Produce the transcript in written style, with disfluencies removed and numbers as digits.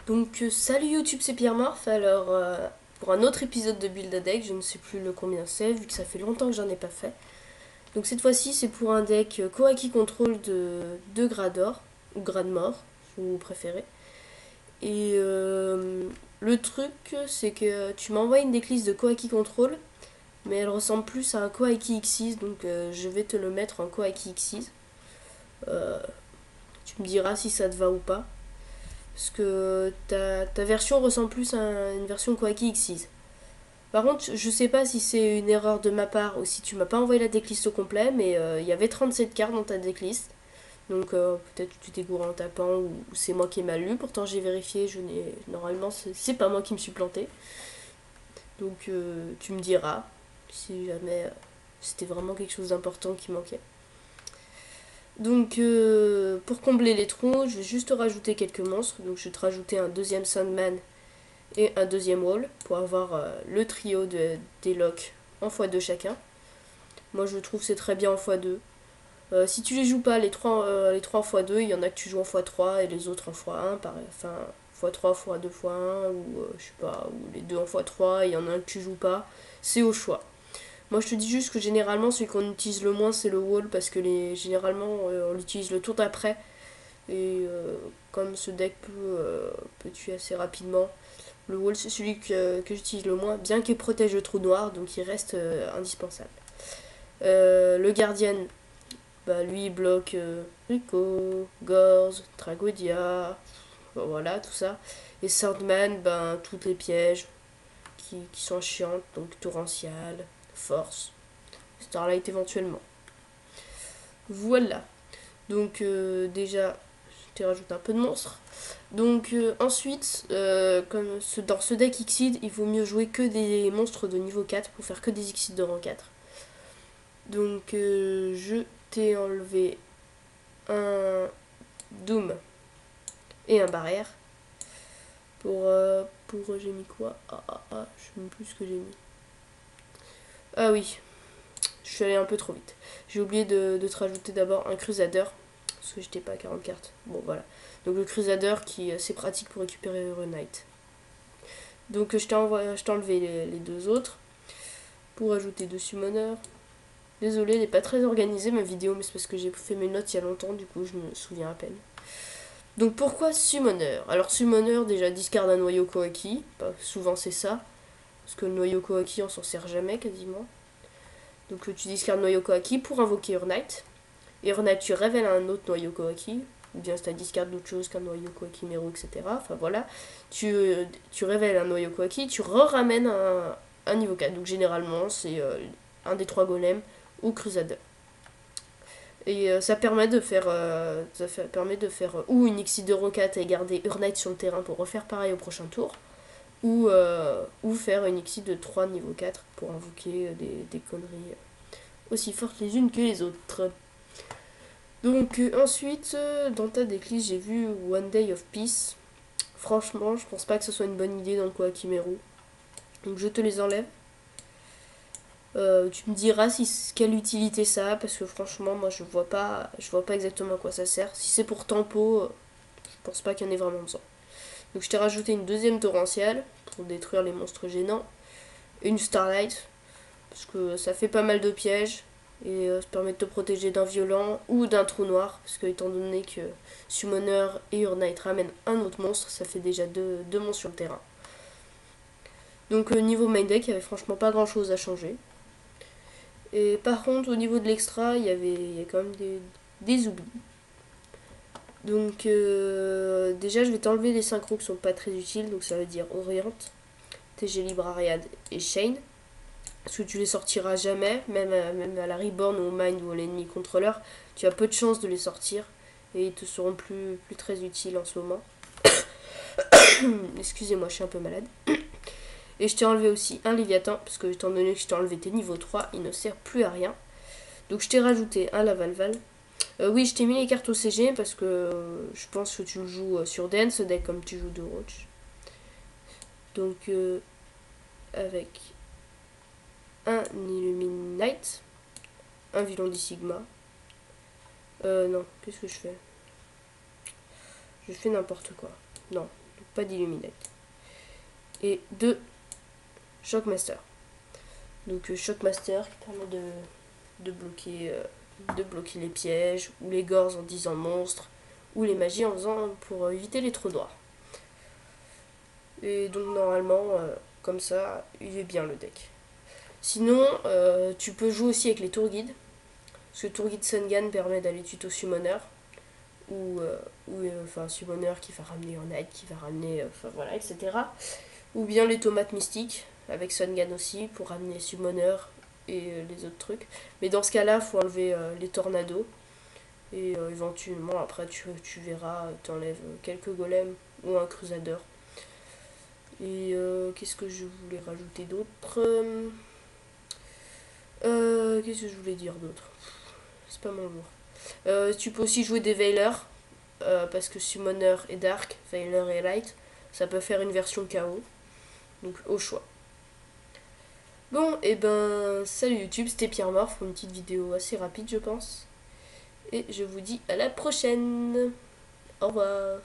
Donc salut YouTube, c'est Pierre Morph. Alors pour un autre épisode de Build a Deck, je ne sais plus le combien c'est vu que ça fait longtemps que j'en ai pas fait. Donc cette fois-ci c'est pour un deck Koaki Control de 2 Grador ou Gradmore si vous préférez. Et le truc c'est que tu m'envoies une decklist de Koaki Control, mais elle ressemble plus à un Koaki Xyz, donc je vais te le mettre en Koaki Xyz. Tu me diras si ça te va ou pas. Parce que ta version ressemble plus à une version Koaki Xyz. Par contre, je sais pas si c'est une erreur de ma part ou si tu m'as pas envoyé la decklist au complet, mais il y avait 37 cartes dans ta decklist. Donc peut-être que tu t'es gouré en tapant ou c'est moi qui ai mal lu. Pourtant j'ai vérifié, normalement c'est pas moi qui me suis planté. Donc tu me diras si jamais c'était vraiment quelque chose d'important qui manquait. Donc pour combler les trous, je vais juste rajouter quelques monstres. Donc je vais te rajouter un deuxième Sandman et un deuxième wall pour avoir le trio des locks en x2 chacun. Moi je trouve que c'est très bien en x2. Si tu les joues pas les 3 en x2, il y en a que tu joues en x3 et les autres en x1, enfin x3, x2, x1 ou je sais pas, ou les deux en x3, il y en a un que tu joues pas, c'est au choix. Moi je te dis juste que généralement celui qu'on utilise le moins c'est le wall parce que généralement on l'utilise le tour d'après et comme ce deck peut tuer assez rapidement, le wall c'est celui que j'utilise le moins, bien qu'il protège le trou noir, donc il reste indispensable. Le Guardian, bah, lui il bloque Rico, Gorz, Tragodia, voilà tout ça. Et Sandman, ben, tous les pièges qui sont chiantes, donc Torrential, Force, Starlight éventuellement. Voilà. Donc déjà, je t'ai rajouté un peu de monstres. Donc ensuite, dans ce deck Xyz, il vaut mieux jouer que des monstres de niveau 4 pour faire que des Xyz de rang 4. Donc je t'ai enlevé un Doom et un barrière. J'ai mis quoi? Je sais même plus ce que j'ai mis. Ah oui, je suis allée un peu trop vite. J'ai oublié de te rajouter d'abord un Crusader, parce que j'étais pas à 40 cartes. Bon voilà. Donc le Crusader qui c'est pratique pour récupérer Euro Knight. Donc je t'ai enlevé les deux autres pour ajouter deux summoners. Désolée, elle n'est pas très organisée ma vidéo, mais c'est parce que j'ai fait mes notes il y a longtemps, du coup je me souviens à peine. Donc pourquoi summoner? Alors summoner, déjà discard un noyau Koaki, souvent c'est ça, parce que le noyau Koaki on s'en sert jamais quasiment. Donc tu discardes noyau Koaki pour invoquer Urnite. Et Urnite tu révèles un autre noyau Koaki, ou bien si tu discardes d'autre chose qu'un noyau Koaki Meru, etc. Enfin voilà, tu révèles un noyau Koaki, tu ramènes un niveau 4. Donc généralement c'est un des trois golems ou Crusader. Et ça permet de faire, ou une Xyz de Rocat et garder Urnite sur le terrain pour refaire pareil au prochain tour, ou faire une Xyz de 3 niveau 4 pour invoquer des conneries aussi fortes les unes que les autres. Donc ensuite, dans ta decklist, j'ai vu One Day of Peace. Franchement, je pense pas que ce soit une bonne idée dans le Koaki Meru. Donc je te les enlève. Tu me diras quelle utilité ça a, parce que franchement moi je vois pas exactement à quoi ça sert. Si c'est pour tempo, je pense pas qu'il y en ait vraiment besoin. Donc je t'ai rajouté une deuxième torrentielle pour détruire les monstres gênants, une Starlight parce que ça fait pas mal de pièges et ça permet de te protéger d'un violent ou d'un trou noir, parce que étant donné que Summoner et Urnite ramènent un autre monstre, ça fait déjà deux monstres sur le terrain. Donc niveau main deck, il y avait franchement pas grand chose à changer. Et par contre, au niveau de l'extra, il y a quand même des oublis. Donc, déjà, je vais t'enlever les synchros qui sont pas très utiles. Donc, ça veut dire Orient, TG Librariad et Shane. Parce que tu les sortiras jamais, même à la Reborn ou au Mind ou à l'ennemi contrôleur. Tu as peu de chances de les sortir. Et ils te seront plus très utiles en ce moment. Excusez-moi, je suis un peu malade. Et je t'ai enlevé aussi un Léviathan, parce que étant donné que je t'ai enlevé tes niveaux 3, il ne sert plus à rien. Donc je t'ai rajouté un Lavalval. Oui, je t'ai mis les cartes au CG parce que je pense que tu le joues sur DN, ce deck, comme tu joues de Roach. Donc avec un Illuminate, un Vilondi Sigma. Non, qu'est-ce que je fais? Je fais n'importe quoi. Non, donc pas d'Illuminate. Et 2 Shockmaster. Donc Shockmaster qui permet de bloquer les pièges, ou les gores en disant monstre, ou les magies en faisant pour éviter les trous noirs. Et donc normalement, comme ça, il est bien le deck. Sinon, tu peux jouer aussi avec les tour guides. Parce que tour guide Sungan permet d'aller tuto summoner. Enfin summoner qui va ramener en aide, qui va ramener, enfin voilà, etc. Ou bien les tomates mystiques, avec Sungan aussi, pour ramener summoner et les autres trucs. Mais dans ce cas-là, faut enlever les tornados. Et éventuellement, après, tu verras, t'enlèves quelques golems ou un crusader. Et qu'est-ce que je voulais rajouter d'autre Qu'est-ce que je voulais dire d'autre? C'est pas mon jour. Tu peux aussi jouer des Veilers, parce que Summoner est Dark, Veiler est Light. Ça peut faire une version KO. Donc au choix. Bon, et ben salut YouTube, c'était Pierre Morph pour une petite vidéo assez rapide je pense. Et je vous dis à la prochaine. Au revoir.